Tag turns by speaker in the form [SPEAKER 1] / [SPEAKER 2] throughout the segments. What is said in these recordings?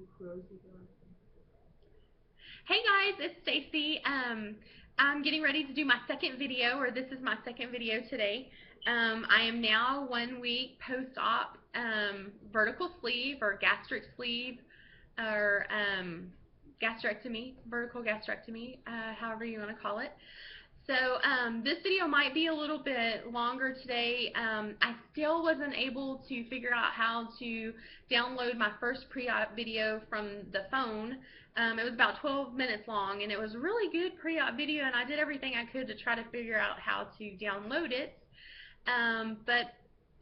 [SPEAKER 1] Hey guys, it's Stacy. I'm getting ready to do my second video, or this is my second video today. I am now 1 week post-op vertical sleeve or gastric sleeve or gastrectomy, vertical gastrectomy, however you want to call it. So this video might be a little bit longer today. I still wasn't able to figure out how to download my first pre-op video from the phone. It was about 12 minutes long, and it was a really good pre-op video, and I did everything I could to try to figure out how to download it. But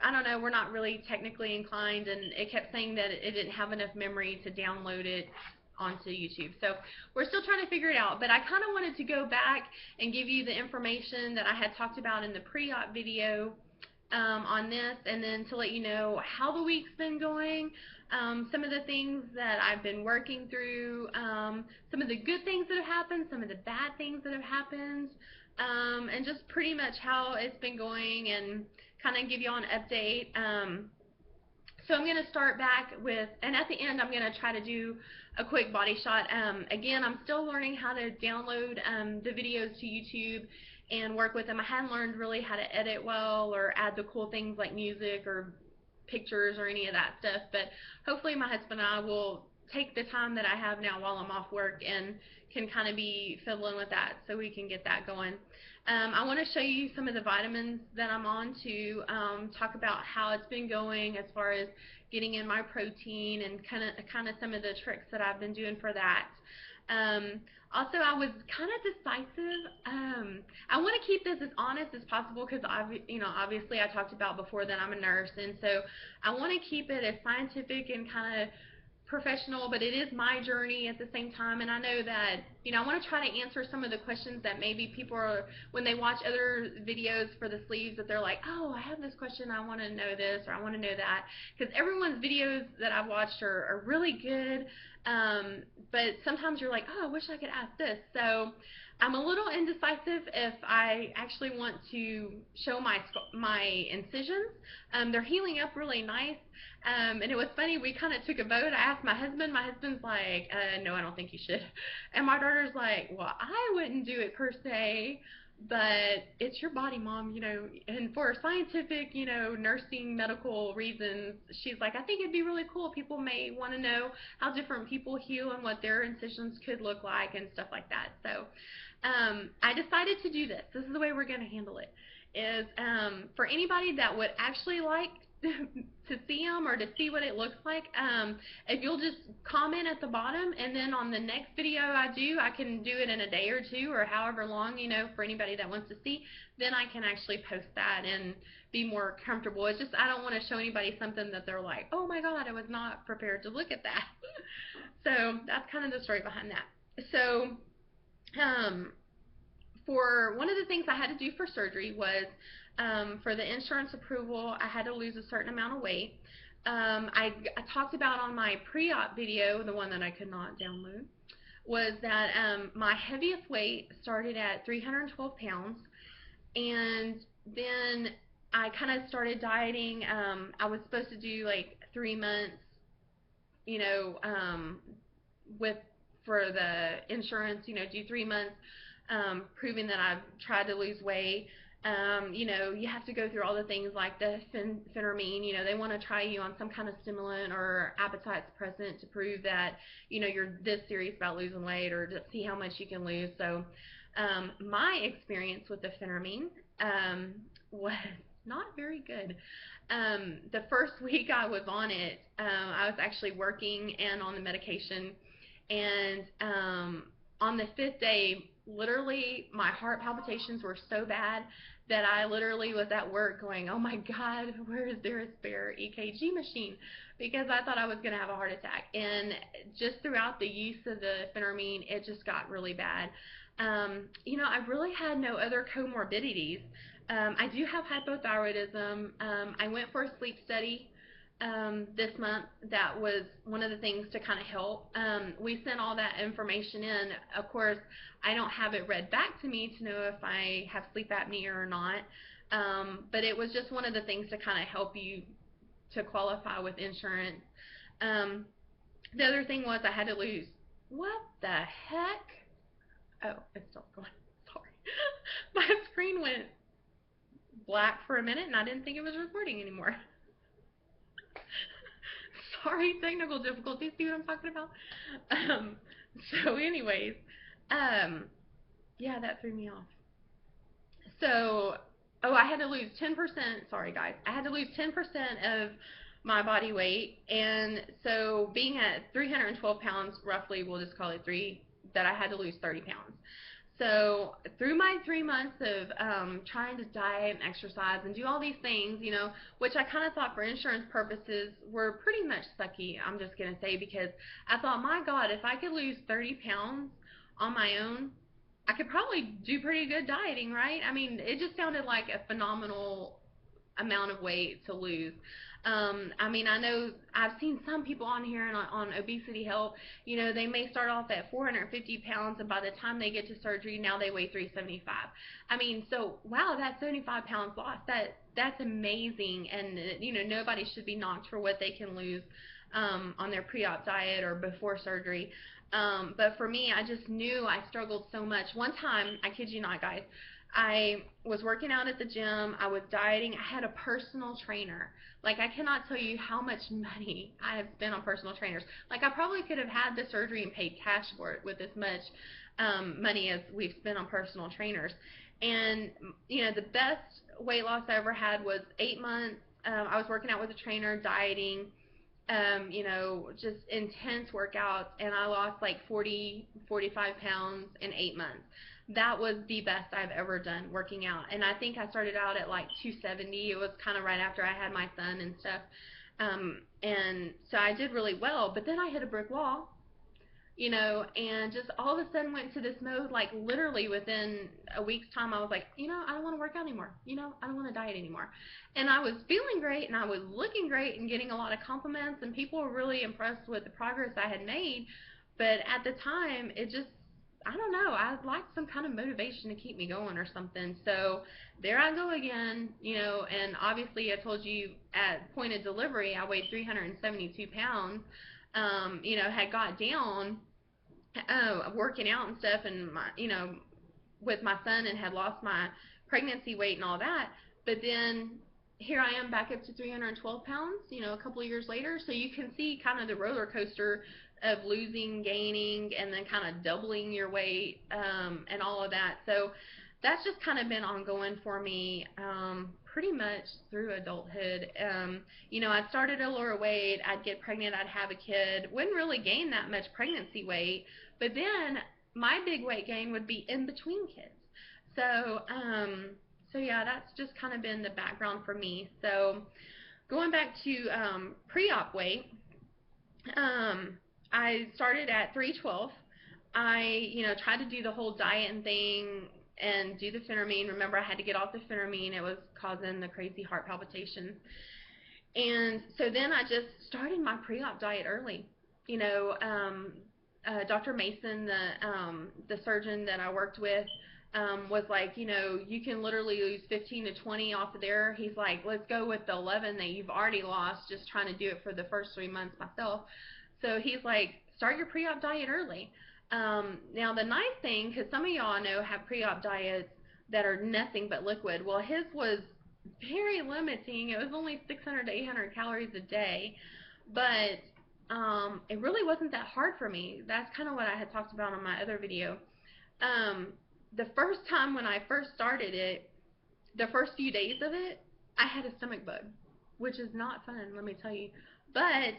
[SPEAKER 1] I don't know, we're not really technically inclined, and it kept saying that it didn't have enough memory to download it onto YouTube. So we're still trying to figure it out, but I kind of wanted to go back and give you the information that I had talked about in the pre-op video on this, and then to let you know how the week's been going, some of the things that I've been working through, some of the good things that have happened, some of the bad things that have happened, and just pretty much how it's been going, and kind of give you all an update. So I'm going to start back with, and at the end I'm going to try to do a quick body shot. Again, I'm still learning how to download the videos to YouTube and work with them. I hadn't learned really how to edit well or add the cool things like music or pictures or any of that stuff, but hopefully my husband and I will take the time that I have now while I'm off work and can kind of be fiddling with that so we can get that going. I want to show you some of the vitamins that I'm on to talk about how it's been going as far as getting in my protein and kind of some of the tricks that I've been doing for that. Also, I was kind of decisive. I want to keep this as honest as possible because obviously I talked about before that I'm a nurse, and so I want to keep it as scientific and kind of professional, but it is my journey at the same time, and I know that, I want to try to answer some of the questions that maybe people are, when they watch other videos for the sleeves, that they're like, oh, I have this question, I want to know this, or I want to know that, because everyone's videos that I've watched are really good, but sometimes you're like, oh, I wish I could ask this. So I'm a little indecisive if I actually want to show my incisions. They're healing up really nice. And it was funny, we kind of took a vote. I asked my husband. My husband's like, no, I don't think you should. And my daughter's like, well, I wouldn't do it per se, but it's your body, Mom, and for scientific, nursing, medical reasons, she's like, I think it'd be really cool. People may want to know how different people heal and what their incisions could look like and stuff like that. So I decided to do this. This is the way we're going to handle it. Is for anybody that would actually like to see them or to see what it looks like, if you'll just comment at the bottom, and then on the next video I do, I can do it in a day or two or however long, for anybody that wants to see, then I can actually post that and be more comfortable. It's just I don't want to show anybody something that they're like, oh my god, I was not prepared to look at that. So that's kind of the story behind that. So for one of the things I had to do for surgery was, for the insurance approval, I had to lose a certain amount of weight. I talked about on my pre-op video, the one that I could not download, was that my heaviest weight started at 312 pounds, and then I kind of started dieting. I was supposed to do like 3 months, with for the insurance, do 3 months, proving that I've tried to lose weight. You have to go through all the things like the phentermine. They want to try you on some kind of stimulant or appetite suppressant to prove that, you're this serious about losing weight, or to see how much you can lose. So my experience with the phentermine was not very good. The first week I was on it, I was actually working and on the medication, and on the 5th day, literally my heart palpitations were so bad that I literally was at work going, oh my god, where is there a spare EKG machine, because I thought I was going to have a heart attack. And just throughout the use of the phentermine, it just got really bad. I really had no other comorbidities. I do have hypothyroidism. I went for a sleep study this month. That was one of the things to kind of help. We sent all that information in. Of course, I don't have it read back to me to know if I have sleep apnea or not, but it was just one of the things to kind of help you to qualify with insurance. The other thing was I had to lose. What the heck? Oh, it's still going. Sorry. My screen went black for a minute and I didn't think it was recording anymore. Sorry, technical difficulties. See what I'm talking about? Um, so, anyways, um, yeah, that threw me off. So, oh, I had to lose 10%. Sorry, guys. I had to lose 10% of my body weight. And so, being at 312 pounds, roughly, we'll just call it three, that I had to lose 30 pounds. So, through my 3 months of trying to diet and exercise and do all these things, which I kind of thought for insurance purposes were pretty much sucky, I'm just going to say, because I thought, my God, if I could lose 30 pounds on my own, I could probably do pretty good dieting, right? I mean, it just sounded like a phenomenal amount of weight to lose. I mean, I know I've seen some people on here and on obesity help. They may start off at 450 pounds, and by the time they get to surgery, now they weigh 375. I mean, so wow, that's 75 pounds lost. That's amazing, and nobody should be knocked for what they can lose on their pre-op diet or before surgery. But for me, I just knew I struggled so much. One time, I kid you not, guys, I was working out at the gym. I was dieting. I had a personal trainer. Like, I cannot tell you how much money I have spent on personal trainers. Like, I probably could have had the surgery and paid cash for it with as much money as we've spent on personal trainers. And, the best weight loss I ever had was 8 months. I was working out with a trainer, dieting, just intense workouts, and I lost like 40, 45 pounds in 8 months. That was the best I've ever done working out. And I think I started out at like 270. It was kind of right after I had my son and stuff. And so I did really well, but then I hit a brick wall, and just all of a sudden went to this mode, like literally within a week's time, I was like, I don't want to work out anymore. I don't want to diet anymore. And I was feeling great and I was looking great and getting a lot of compliments and people were really impressed with the progress I had made. But at the time, it just, I don't know, I'd like some kind of motivation to keep me going or something. So there I go again, and obviously I told you at point of delivery, I weighed 372 pounds, had got down working out and stuff, and with my son, and had lost my pregnancy weight and all that. But then here I am back up to 312 pounds, a couple of years later. So you can see kind of the roller coaster of losing, gaining, and then kind of doubling your weight, and all of that. So that's just kind of been ongoing for me, pretty much through adulthood. I'd start at a lower weight, I'd get pregnant, I'd have a kid, wouldn't really gain that much pregnancy weight, but then my big weight gain would be in between kids. So, yeah, that's just kind of been the background for me. So, going back to pre-op weight, I started at 312. I, tried to do the whole diet and thing and do the phentermine. Remember, I had to get off the phentermine. It was causing the crazy heart palpitations. And so then I just started my pre-op diet early. Dr. Mason, the surgeon that I worked with, was like, you can literally lose 15 to 20 off of there. He's like, let's go with the 11 that you've already lost, just trying to do it for the first 3 months myself. So he's like, start your pre-op diet early. Now, the nice thing, because some of y'all know have pre-op diets that are nothing but liquid. Well, his was very limiting. It was only 600 to 800 calories a day, but it really wasn't that hard for me. That's kind of what I had talked about on my other video. The first time when I first started it, the first few days of it, I had a stomach bug, which is not fun, let me tell you. But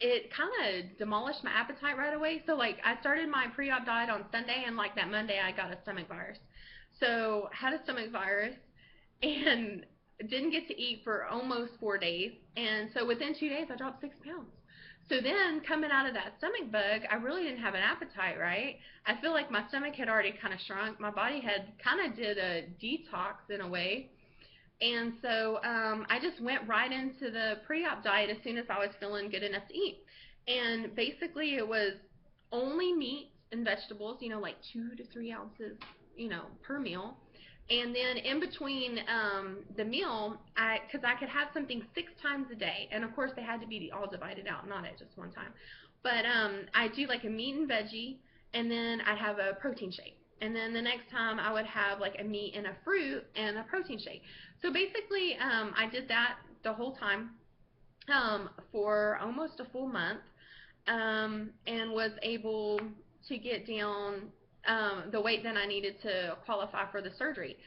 [SPEAKER 1] it kind of demolished my appetite right away. So, like, I started my pre-op diet on Sunday, and, like, that Monday I got a stomach virus. So, had a stomach virus, and didn't get to eat for almost 4 days. And so, within 2 days, I dropped 6 pounds. So then, coming out of that stomach bug, I really didn't have an appetite, right? I feel like my stomach had already kind of shrunk. My body had kind of did a detox in a way. And so I just went right into the pre-op diet as soon as I was feeling good enough to eat. And basically it was only meat and vegetables, like 2 to 3 ounces, per meal. And then in between the meal, because I could have something 6 times a day, and of course they had to be all divided out, not at just one time. But I do like a meat and veggie, and then I'd have a protein shake. And then the next time I would have like a meat and a fruit and a protein shake. So basically, I did that the whole time for almost a full month, and was able to get down the weight that I needed to qualify for the surgery.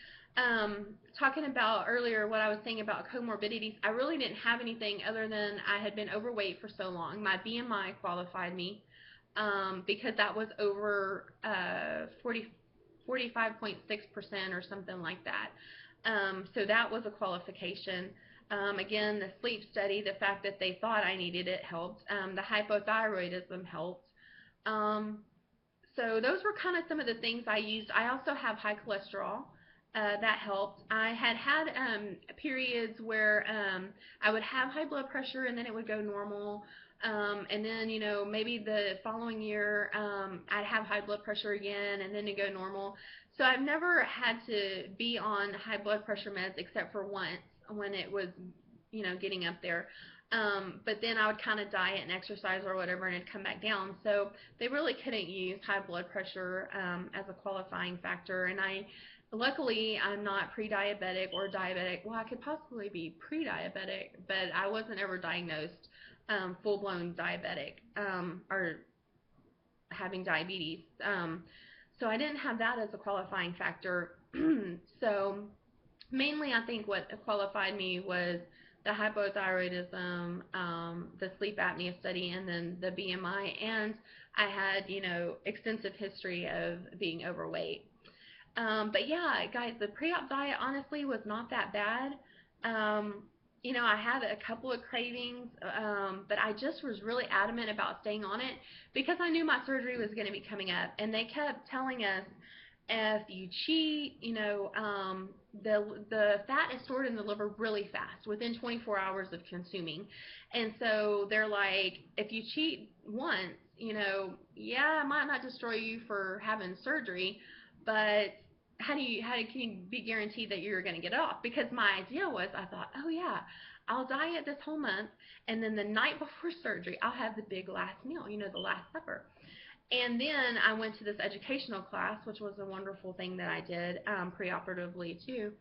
[SPEAKER 1] Talking about earlier what I was saying about comorbidities, I really didn't have anything other than I had been overweight for so long. My BMI qualified me because that was over 45.6% or something like that. So that was a qualification. Again, the sleep study, the fact that they thought I needed it helped. The hypothyroidism helped. Um, so those were kind of some of the things I used. I also have high cholesterol. That helped. I had periods where I would have high blood pressure and then it would go normal. And then, maybe the following year I'd have high blood pressure again and then it go normal. So I've never had to be on high blood pressure meds except for once when it was, getting up there. But then I would kind of diet and exercise or whatever and it'd come back down. So they really couldn't use high blood pressure as a qualifying factor. And luckily, I'm not pre-diabetic or diabetic. Well, I could possibly be pre-diabetic, but I wasn't ever diagnosed full-blown diabetic or having diabetes. So I didn't have that as a qualifying factor. So mainly, I think what qualified me was the hypothyroidism, the sleep apnea study, and then the BMI. And I had, extensive history of being overweight. But yeah, guys, the pre-op diet honestly was not that bad. I had a couple of cravings, but I just was really adamant about staying on it because I knew my surgery was going to be coming up, and they kept telling us if you cheat, the fat is stored in the liver really fast within 24 hours of consuming, and so they're like, if you cheat once, yeah, it might not destroy you for having surgery, but how can you be guaranteed that you're going to get it off? Because my idea was, I thought, oh yeah, I'll diet this whole month, and then the night before surgery, I'll have the big last meal, the Last Supper. And then I went to this educational class, which was a wonderful thing that I did preoperatively too.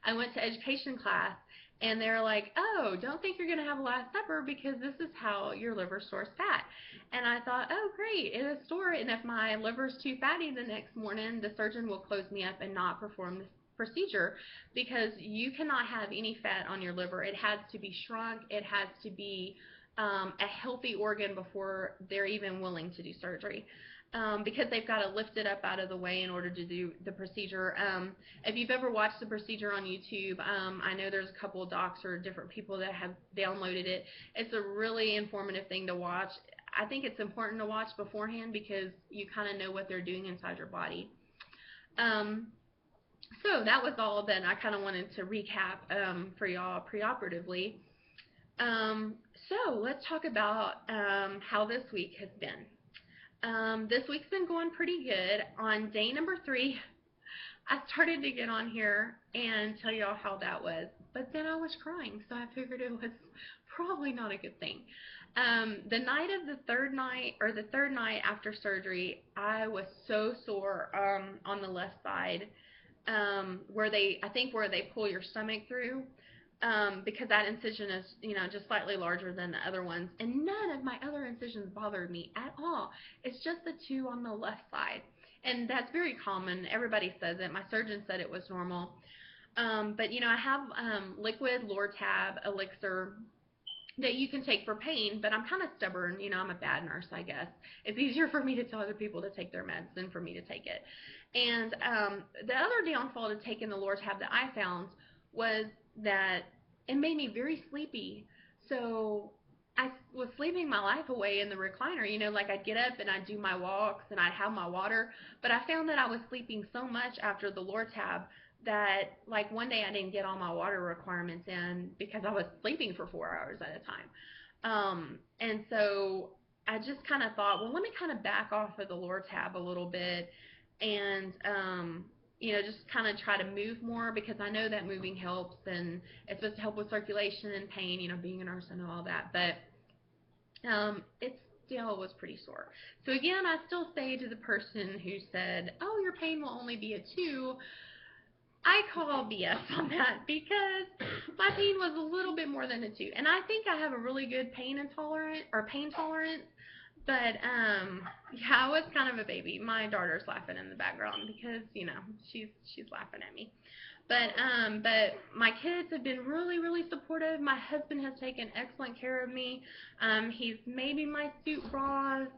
[SPEAKER 1] I went to education class, and they're like, oh, don't think you're going to have a Last Supper because this is how your liver stores fat. And I thought, oh, great, it'll store it, and if my liver's too fatty the next morning, the surgeon will close me up and not perform this procedure because you cannot have any fat on your liver. It has to be shrunk. It has to be a healthy organ before they're even willing to do surgery. Because they've got to lift it up out of the way in order to do the procedure. If you've ever watched the procedure on YouTube, I know there's a couple of docs or different people that have downloaded it. It's a really informative thing to watch. I think it's important to watch beforehand because you kind of know what they're doing inside your body. So that was all that I kind of wanted to recap for y'all preoperatively. So let's talk about how this week has been. This week's been going pretty good. On day number 3, I started to get on here and tell y'all how that was, but then I was crying, so I figured it was probably not a good thing. The night of the third night after surgery, I was so sore on the left side, where they pull your stomach through. Because that incision is, just slightly larger than the other ones. And none of my other incisions bothered me at all. It's just the 2 on the left side. And that's very common. Everybody says it. My surgeon said it was normal. But, I have liquid Lortab elixir that you can take for pain, but I'm kind of stubborn. I'm a bad nurse, I guess. It's easier for me to tell other people to take their meds than for me to take it. And the other downfall to taking the Lortab that I found was that it made me very sleepy. So I was sleeping my life away in the recliner. Like I'd get up and I'd do my walks and I'd have my water. But I found that I was sleeping so much after the Lortab that like one day I didn't get all my water requirements in because I was sleeping for 4 hours at a time. And so I just kind of thought, well, let me kind of back off of the Lortab a little bit and just kind of try to move more because I know that moving helps and it's supposed to help with circulation and pain. Being a nurse, I know all that, but it's still was pretty sore. So again, I still say to the person who said, oh, your pain will only be a 2, I call BS on that because my pain was a little bit more than a 2. And I think I have a really good pain tolerance. But yeah, I was kind of a baby. My daughter's laughing in the background because, you know, she's laughing at me. But my kids have been really, really supportive. My husband has taken excellent care of me. He's made me my soup broths.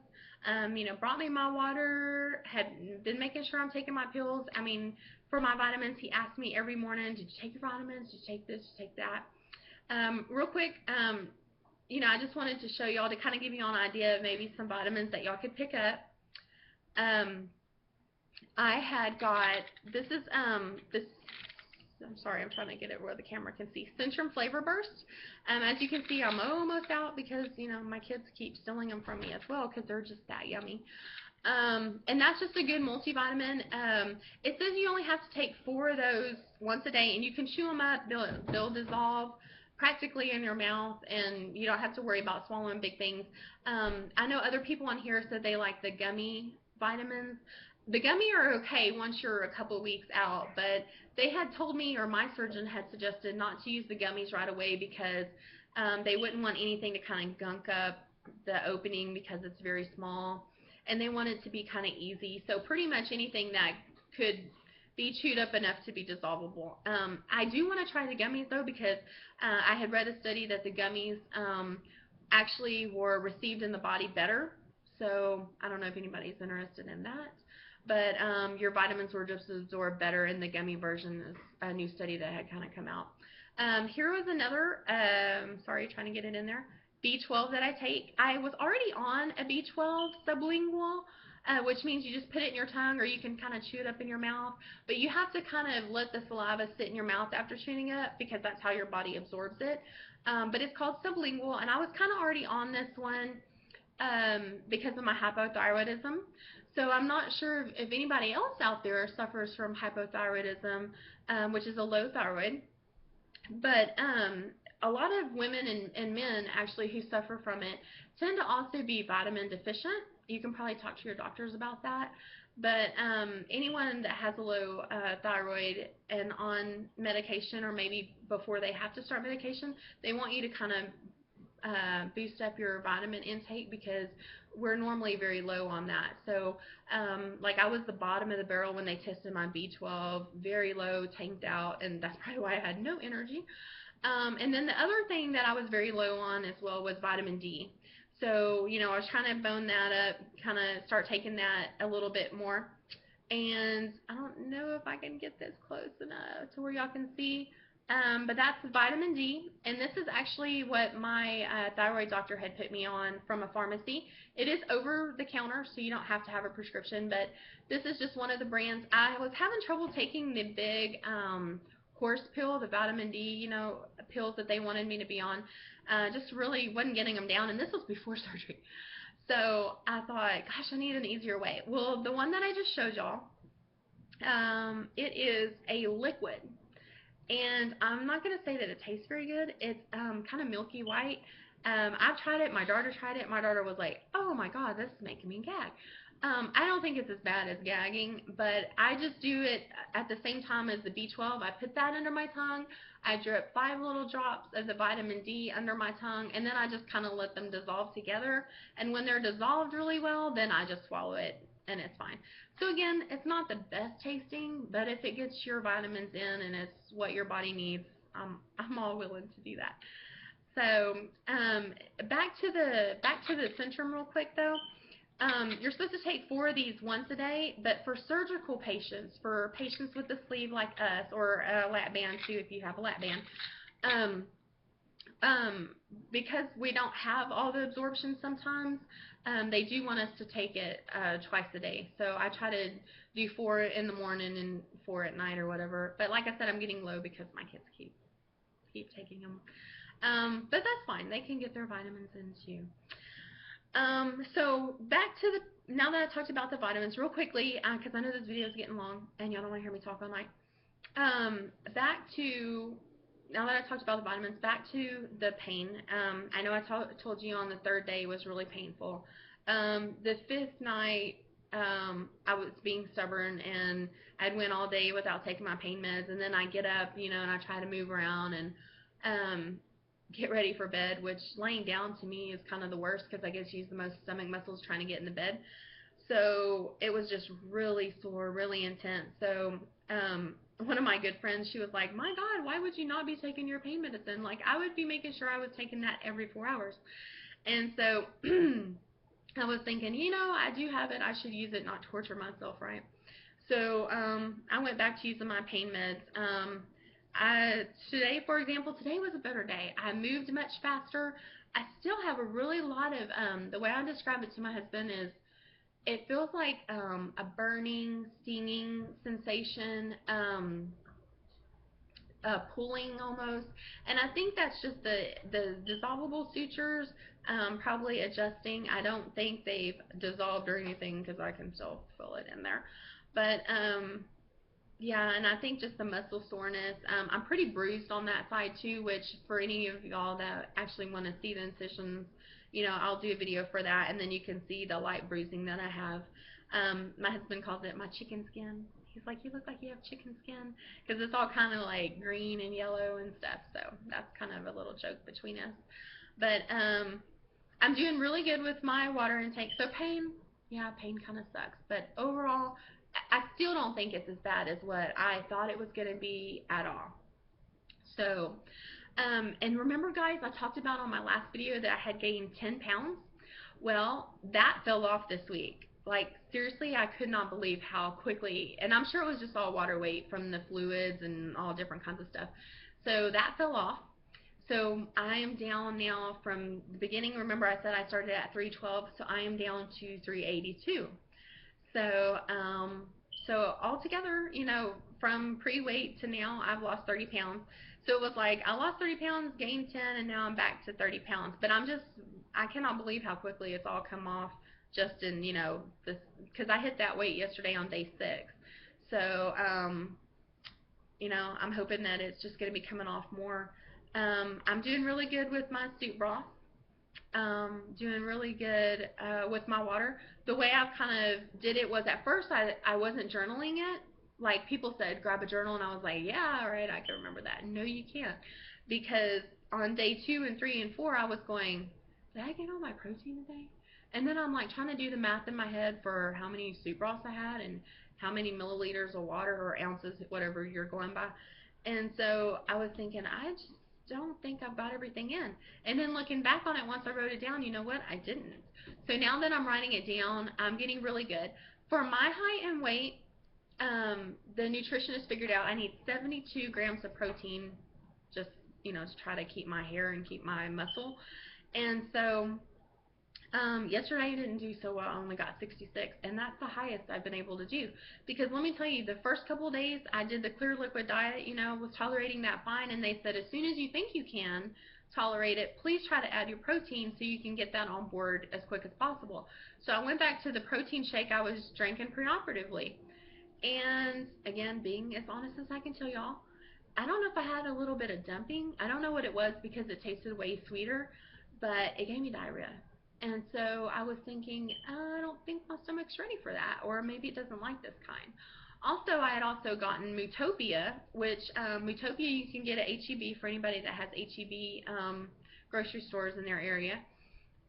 [SPEAKER 1] You know, brought me my water. Had been making sure I'm taking my pills. I mean, for my vitamins, he asked me every morning, did you take your vitamins? Did you take this? Did you take that? Real quick, you know, I just wanted to show y'all to kind of give you an idea of maybe some vitamins that y'all could pick up. I had got, this is, this, I'm sorry, I'm trying to get it where the camera can see, Centrum Flavor Burst. As you can see, I'm almost out because, you know, my kids keep stealing them from me as well because they're just that yummy. And that's just a good multivitamin. It says you only have to take 4 of those once a day, and you can chew them up. They'll dissolve practically in your mouth, and you don't have to worry about swallowing big things. I know other people on here said they like the gummy vitamins. The gummy are okay once you're a couple of weeks out, but they had told me, or my surgeon had suggested, not to use the gummies right away because they wouldn't want anything to kind of gunk up the opening because it's very small, and they want it to be kind of easy. So pretty much anything that could be chewed up enough to be dissolvable. I do want to try the gummies though because I had read a study that the gummies actually were received in the body better. So I don't know if anybody's interested in that. But your vitamins were just absorbed better in the gummy version. Is a new study that had kind of come out. Here was another, sorry, trying to get it in there, B12 that I take. I was already on a B12 sublingual, which means you just put it in your tongue or you can kind of chew it up in your mouth. But you have to kind of let the saliva sit in your mouth after chewing it up because that's how your body absorbs it. But it's called sublingual, and I was kind of already on this one because of my hypothyroidism. So I'm not sure if anybody else out there suffers from hypothyroidism, which is a low thyroid. But a lot of women and men actually who suffer from it tend to also be vitamin deficient. You can probably talk to your doctors about that. But anyone that has a low thyroid and on medication, or maybe before they have to start medication, they want you to kind of boost up your vitamin intake because we're normally very low on that. So like I was the bottom of the barrel when they tested my B12, very low, tanked out, and that's probably why I had no energy. And then the other thing that I was very low on as well was vitamin D. So, you know, I was trying to bone that up, kind of start taking that a little bit more. And I don't know if I can get this close enough to where y'all can see. But that's vitamin D, and this is actually what my thyroid doctor had put me on from a pharmacy. It is over the counter, so you don't have to have a prescription, but this is just one of the brands. I was having trouble taking the big horse pill, the vitamin D, you know, pills that they wanted me to be on. Just really wasn't getting them down, and this was before surgery. So I thought, gosh, I need an easier way. Well, the one that I just showed y'all, it is a liquid. And I'm not going to say that it tastes very good. It's kind of milky white. I've tried it. My daughter tried it. My daughter was like, oh my God, this is making me gag. I don't think it's as bad as gagging, but I just do it at the same time as the B12. I put that under my tongue. I drip 5 little drops of the vitamin D under my tongue, and then I just kind of let them dissolve together. And when they're dissolved really well, then I just swallow it, and it's fine. So again, it's not the best tasting, but if it gets your vitamins in and it's what your body needs, I'm all willing to do that. So back to the Centrum real quick though. You're supposed to take 4 of these once a day, but for surgical patients, for patients with a sleeve like us, or a lap band too if you have a lap band, because we don't have all the absorption sometimes, they do want us to take it twice a day. So I try to do 4 in the morning and 4 at night or whatever. But like I said, I'm getting low because my kids keep taking them. But that's fine. They can get their vitamins in too. So back to now that I talked about the vitamins real quickly, because I know this video is getting long and y'all don't want to hear me talk all night. Now that I talked about the vitamins, back to the pain. I know I told you on the 3rd day was really painful. The fifth night, I was being stubborn and I'd went all day without taking my pain meds, and then I get up, and I try to move around and get ready for bed, which laying down to me is kind of the worst because I guess you use the most stomach muscles trying to get in the bed. So it was just really sore, really intense. So one of my good friends, she was like, "My God, why would you not be taking your pain medicine? Like I would be making sure I was taking that every 4 hours." And so I was thinking, I do have it. I should use it, not torture myself, right? So I went back to using my pain meds. Today, for example, today was a better day. I moved much faster. I still have a really lot of, the way I describe it to my husband is it feels like a burning, stinging sensation, pulling almost. And I think that's just the dissolvable sutures probably adjusting. I don't think they've dissolved or anything because I can still feel it in there. But yeah, and I think just the muscle soreness. I'm pretty bruised on that side too, which for any of y'all that actually want to see the incisions, I'll do a video for that, and then you can see the light bruising that I have. My husband calls it my chicken skin. He's like, you look like you have chicken skin, because it's all kind of like green and yellow and stuff. So that's kind of a little joke between us. But I'm doing really good with my water intake. So pain, yeah, pain kind of sucks. But overall, I still don't think it's as bad as what I thought it was going to be at all. So, and remember, guys, I talked about on my last video that I had gained 10 pounds. Well, that fell off this week. Like, seriously, I could not believe how quickly, and I'm sure it was just all water weight from the fluids and all different kinds of stuff. So that fell off. So I am down now from the beginning. Remember, I said I started at 312, so I am down to 382. So, so altogether, from pre-weight to now, I've lost 30 pounds. So it was like I lost 30 pounds, gained 10, and now I'm back to 30 pounds. But I cannot believe how quickly it's all come off just in, this, because I hit that weight yesterday on day 6. So, I'm hoping that it's just going to be coming off more. I'm doing really good with my soup broth. Doing really good with my water. The way I've kind of did it was at first I wasn't journaling it. Like people said, grab a journal, and I was like, yeah, all right, I can remember that. No, you can't, because on day 2 and 3 and 4, I was going, did I get all my protein today? And then I'm like trying to do the math in my head for how many soup broths I had and how many milliliters of water or ounces, whatever you're going by. And so I was thinking, I just don't think I've got everything in. And then looking back on it, once I wrote it down, you know what? I didn't. So now that I'm writing it down, I'm getting really good. For my height and weight, the nutritionist figured out I need 72 grams of protein just, to try to keep my hair and keep my muscle. And so yesterday I didn't do so well. I only got 66, and that's the highest I've been able to do. Because let me tell you, the first couple of days I did the clear liquid diet, was tolerating that fine, and they said as soon as you think you can tolerate it, please try to add your protein so you can get that on board as quick as possible. So I went back to the protein shake I was drinking preoperatively. And again, being as honest as I can tell y'all, I don't know if I had a little bit of dumping. I don't know what it was because it tasted way sweeter, but it gave me diarrhea. And so I was thinking, I don't think my stomach's ready for that, or maybe it doesn't like this kind. Also, I had also gotten Mutopia, which Mutopia you can get at HEB for anybody that has HEB grocery stores in their area.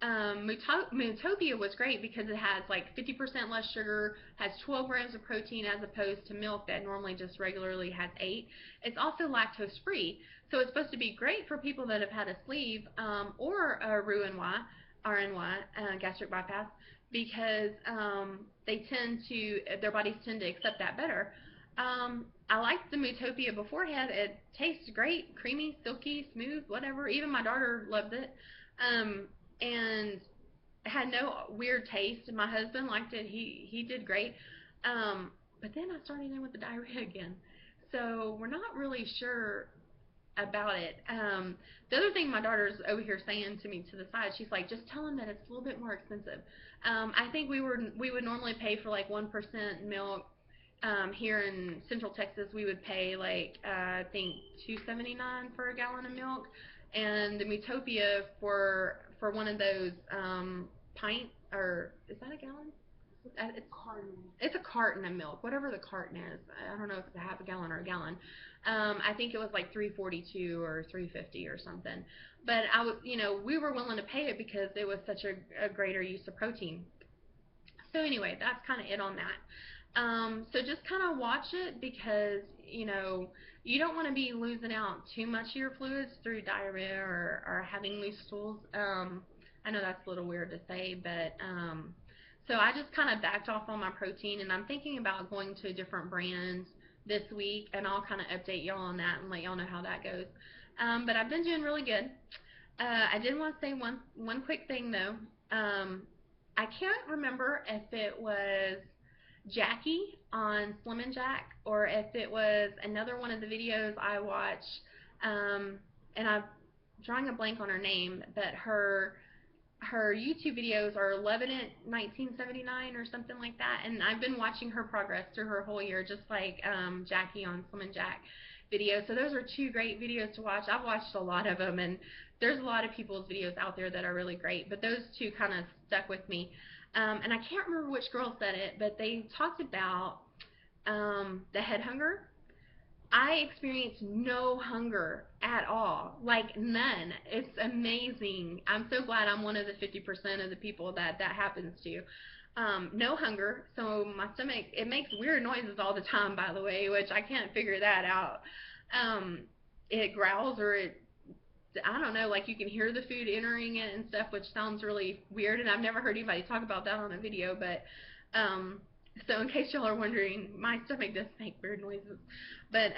[SPEAKER 1] Mutopia was great because it has like 50% less sugar, has 12 grams of protein as opposed to milk that normally just regularly has 8. It's also lactose free, so it's supposed to be great for people that have had a sleeve or a RNY, gastric bypass, because their bodies tend to accept that better. I liked the Mutopia beforehand. It tastes great, creamy, silky, smooth, whatever. Even my daughter loved it. And had no weird taste. My husband liked it. He did great. But then I started in with the diarrhea again. So we're not really sure about it. The other thing my daughter's over here saying to me to the side, she's like, just tell him that it's a little bit more expensive. I think we would normally pay for like 1% milk. Here in Central Texas, we would pay like I think $2.79 for a gallon of milk, and the Mutopia for one of those or is that a gallon? It's a carton of milk, whatever the carton is. I don't know if it's a half a gallon or a gallon. I think it was like 342 or 350 or something. But I was, we were willing to pay it because it was such a greater use of protein. So anyway, that's kind of it on that. So just kind of watch it because you don't want to be losing out too much of your fluids through diarrhea or having loose stools. I know that's a little weird to say, but so I just kind of backed off on my protein, and I'm thinking about going to a different brand this week, and I'll kind of update y'all on that and let y'all know how that goes. But I've been doing really good. I did want to say one quick thing though. I can't remember if it was Jackie on Slim and Jack or if it was another one of the videos I watched. And I'm drawing a blank on her name, but her YouTube videos are 11 at 1979 or something like that. And I've been watching her progress through her whole year, just like Jackie on Slim and Jack videos. So those are two great videos to watch. I've watched a lot of them, and there's a lot of people's videos out there that are really great, but those two kind of stuck with me. And I can't remember which girl said it, but they talked about the head hunger. I experienced no hunger at all, like none. It's amazing. I'm so glad I'm one of the 50% of the people that happens to. No hunger, so my stomach, it makes weird noises all the time, by the way, which I can't figure that out. It growls, or I don't know, like you can hear the food entering it and stuff, which sounds really weird, and I've never heard anybody talk about that on a video, but so in case y'all are wondering, my stomach does make weird noises, but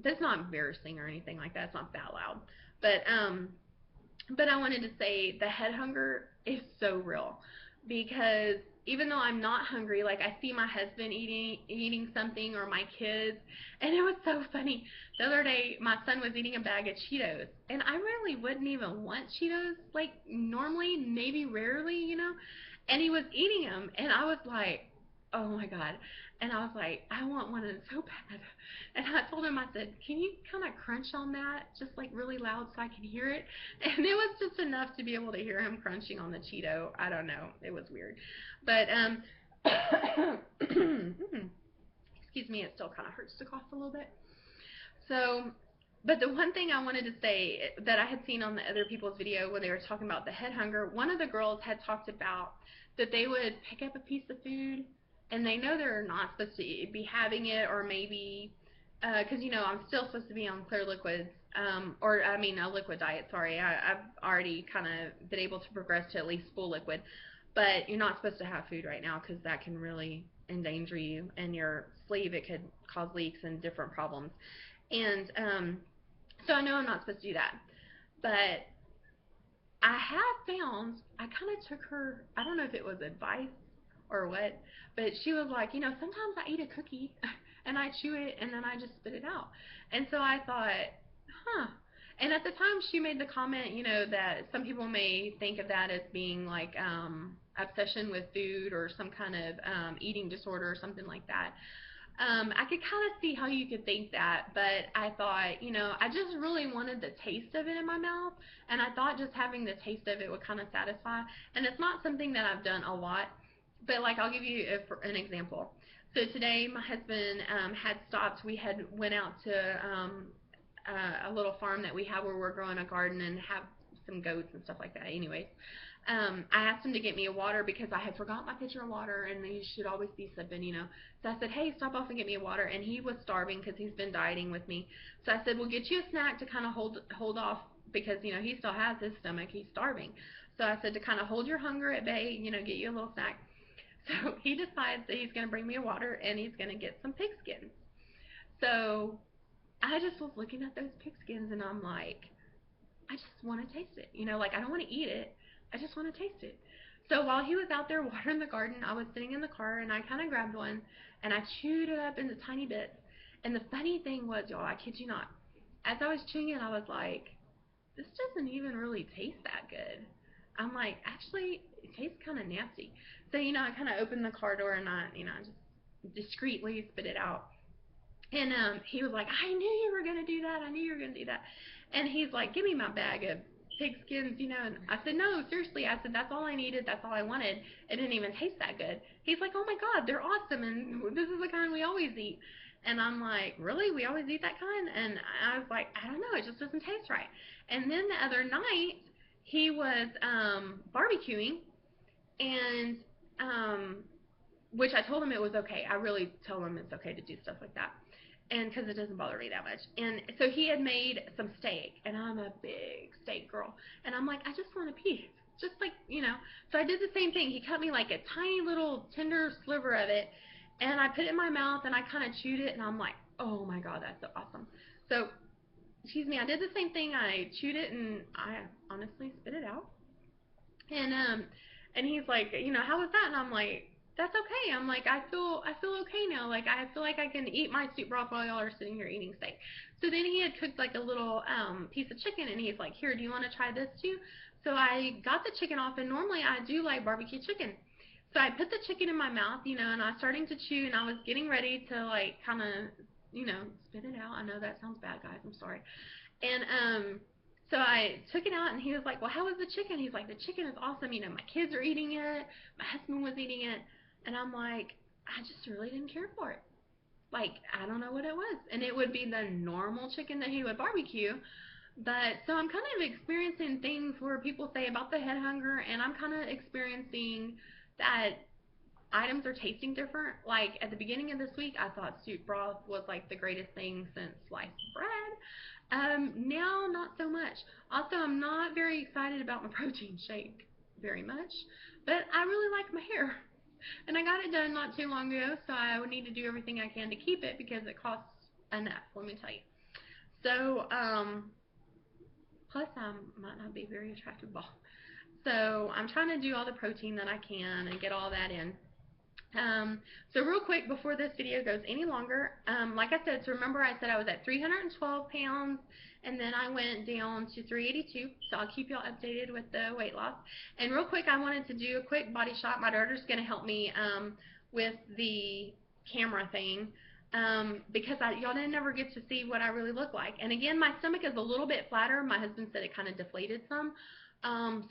[SPEAKER 1] that's not embarrassing or anything like that. It's not that loud, but I wanted to say the head hunger is so real, because even though I'm not hungry, like I see my husband eating something, or my kids, and it was so funny. The other day, my son was eating a bag of Cheetos, and I really wouldn't even want Cheetos, like normally, maybe rarely, and he was eating them, and I was like, oh my God. And I was like, I want one of them so bad. And I told him, I said, can you kind of crunch on that, just like really loud so I can hear it? And it was just enough to be able to hear him crunching on the Cheeto. I don't know. It was weird. But, excuse me, it still kind of hurts to cough a little bit. So, but the one thing I wanted to say that I had seen on the other people's video when they were talking about the head hunger, one of the girls had talked about that they would pick up a piece of food, and they know they're not supposed to be having it, or maybe, because, I'm still supposed to be on clear liquids, or, I mean, a liquid diet, sorry. I've already kind of been able to progress to at least full liquid, but you're not supposed to have food right now, because that can really endanger you and your sleeve. It could cause leaks and different problems. And so I know I'm not supposed to do that. But I have found, I kind of took her, I don't know if it was advice or what, but she was like, sometimes I eat a cookie and I chew it and then I just spit it out. And so I thought, huh. And at the time she made the comment, that some people may think of that as being like obsession with food, or some kind of eating disorder or something like that. I could kind of see how you could think that, but I thought, I just really wanted the taste of it in my mouth, and I thought just having the taste of it would kind of satisfy. And it's not something that I've done a lot, but like I'll give you an example. So today my husband had stopped. We had went out to a little farm that we have where we're growing a garden and have some goats and stuff like that. Anyways, I asked him to get me a water because I had forgot my pitcher of water, and you should always be sipping, So I said, hey, stop off and get me a water. And he was starving because he's been dieting with me. So I said, we'll get you a snack to kind of hold off, because, he still has his stomach. He's starving. So I said, to kind of hold your hunger at bay, get you a little snack. So he decides that he's going to bring me a water, and he's going to get some pig skins. So I just was looking at those pig skins, and I'm like, I just want to taste it. Like I don't want to eat it. I just want to taste it. So while he was out there watering the garden, I was sitting in the car, and I kind of grabbed one, and I chewed it up into tiny bits. And the funny thing was, y'all, I kid you not, as I was chewing it, I was like, this doesn't even really taste that good. I'm like, actually, it tastes kind of nasty. So, I kind of opened the car door, and I, just discreetly spit it out. And he was like, I knew you were going to do that. I knew you were going to do that. And he's like, give me my bag of pig skins, you know. And I said, no, seriously. I said, that's all I needed. That's all I wanted. It didn't even taste that good. He's like, oh my God, they're awesome. And this is the kind we always eat. And I'm like, really? We always eat that kind? And I was like, I don't know. It just doesn't taste right. And then the other night, he was barbecuing, and which I told him it was okay. I really tell him it's okay to do stuff like that, and because it doesn't bother me that much. And so he had made some steak, and I'm a big steak girl, and I'm like, I just want a piece, just like, you know. So I did the same thing. He cut me like a tiny little tender sliver of it, and I put it in my mouth, and I kind of chewed it, and I'm like, oh my God, that's so awesome. So, excuse me, I did the same thing. I chewed it, and I honestly spit it out. And he's like, you know, how was that? And I'm like, that's okay. I'm like, I feel okay now. Like, I feel like I can eat my soup broth while y'all are sitting here eating steak. So then he had cooked like a little piece of chicken, and he's like, here, do you want to try this too? So I got the chicken off, and normally I do like barbecue chicken. So I put the chicken in my mouth, you know, and I was starting to chew, and I was getting ready to like kind of, you know, spit it out. I know that sounds bad, guys. I'm sorry. And so I took it out, and he was like, well, how was the chicken? He's like, the chicken is awesome. You know, my kids are eating it. My husband was eating it. And I'm like, I just really didn't care for it. Like, I don't know what it was. And it would be the normal chicken that he would barbecue. But so I'm kind of experiencing things where people say about the head hunger, and I'm kind of experiencing that items are tasting different. Like at the beginning of this week, I thought soup broth was like the greatest thing since sliced bread. Now not so much. Also, I'm not very excited about my protein shake very much, but I really like my hair, and I got it done not too long ago, so I would need to do everything I can to keep it because it costs enough. Let me tell you. So, plus I might not be very attractive bald. So I'm trying to do all the protein that I can and get all that in. So real quick before this video goes any longer, like I said, so remember I said I was at 312 pounds, and then I went down to 382, so I'll keep y'all updated with the weight loss. And real quick, I wanted to do a quick body shot. My daughter's going to help me with the camera thing, because y'all didn't never get to see what I really look like. And again, my stomach is a little bit flatter. My husband said it kind of deflated some.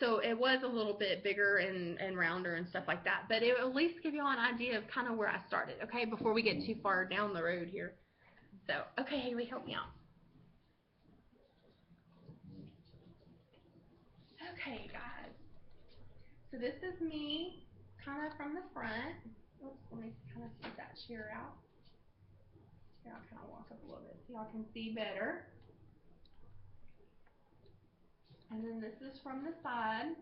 [SPEAKER 1] So it was a little bit bigger and rounder and stuff like that, but it will at least give you all an idea of kind of where I started, okay, before we get too far down the road here. So, okay, Haley, help me out. Okay, guys. So this is me kind of from the front. Oops, let me kind of take that chair out. Here, I'll kind of walk up a little bit so y'all can see better. And then this is from the side.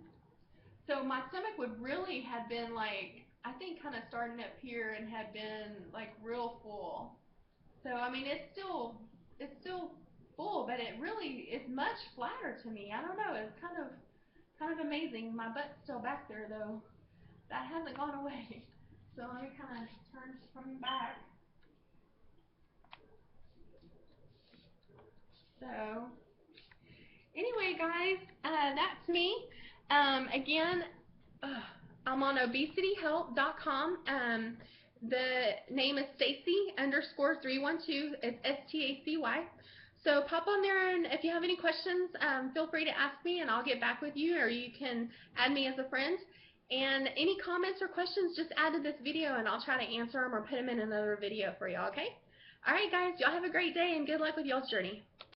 [SPEAKER 1] So my stomach would really have been like, I think kind of starting up here and had been like real full. So I mean it's still full, but it really is much flatter to me. I don't know, it's kind of amazing. My butt's still back there though. That hasn't gone away. So let me kind of turn from back. So anyway, guys, that's me. Again, I'm on obesityhelp.com. The name is Stacy_312. It's STACY. So pop on there, and if you have any questions, feel free to ask me, and I'll get back with you, or you can add me as a friend. And any comments or questions, just add to this video, and I'll try to answer them or put them in another video for y'all, okay? All right, guys, y'all have a great day, and good luck with y'all's journey.